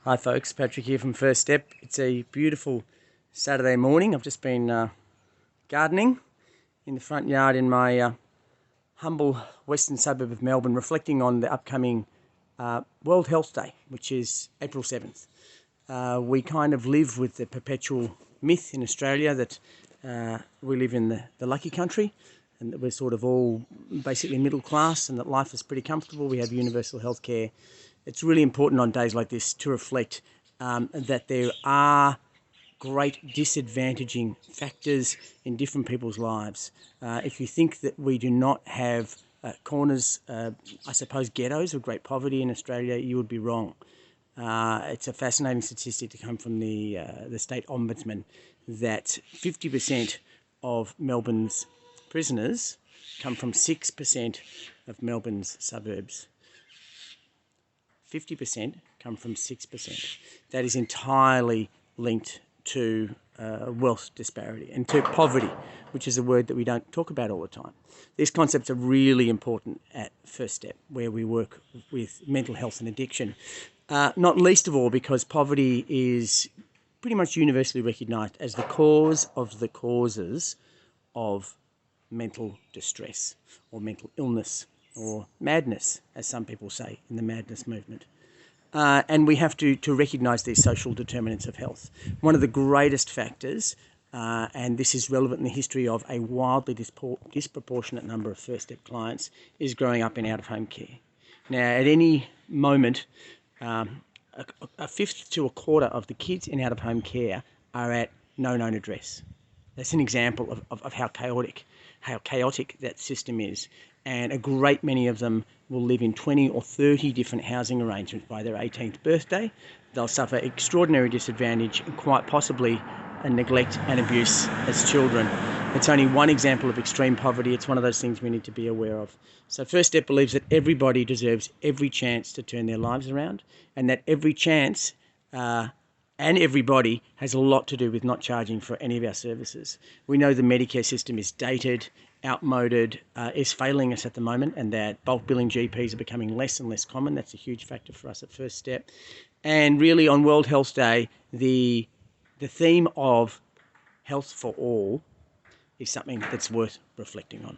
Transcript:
Hi folks, Patrick here from First Step. It's a beautiful Saturday morning. I've just been gardening in the front yard in my humble western suburb of Melbourne, reflecting on the upcoming World Health Day, which is April 7th. We kind of live with the perpetual myth in Australia that we live in the lucky country and that we're sort of all basically middle class and that life is pretty comfortable. We have universal health care. It's really important on days like this to reflect that there are great disadvantaging factors in different people's lives. If you think that we do not have corners, I suppose ghettos of great poverty in Australia, you would be wrong. It's a fascinating statistic to come from the State Ombudsman that 50% of Melbourne's prisoners come from 6% of Melbourne's suburbs. 50% come from 6%. That is entirely linked to wealth disparity and to poverty, which is a word that we don't talk about all the time. These concepts are really important at First Step, where we work with mental health and addiction, not least of all because poverty is pretty much universally recognised as the cause of the causes of mental distress or mental illness or madness, as some people say in the madness movement. And we have to recognise these social determinants of health. One of the greatest factors, and this is relevant in the history of a wildly disproportionate number of First Step clients, is growing up in out-of-home care. Now, at any moment, a fifth to a quarter of the kids in out-of-home care are at no known address. That's an example of how chaotic that system is. And a great many of them will live in 20 or 30 different housing arrangements by their 18th birthday. They'll suffer extraordinary disadvantage and quite possibly a neglect and abuse as children. It's only one example of extreme poverty. It's one of those things we need to be aware of. So First Step believes that everybody deserves every chance to turn their lives around, and that every chance and everybody has a lot to do with not charging for any of our services. We know the Medicare system is dated, outmoded, is failing us at the moment, and that bulk billing GPs are becoming less and less common. That's a huge factor for us at First Step. And really on World Health Day, the theme of health for all is something that's worth reflecting on.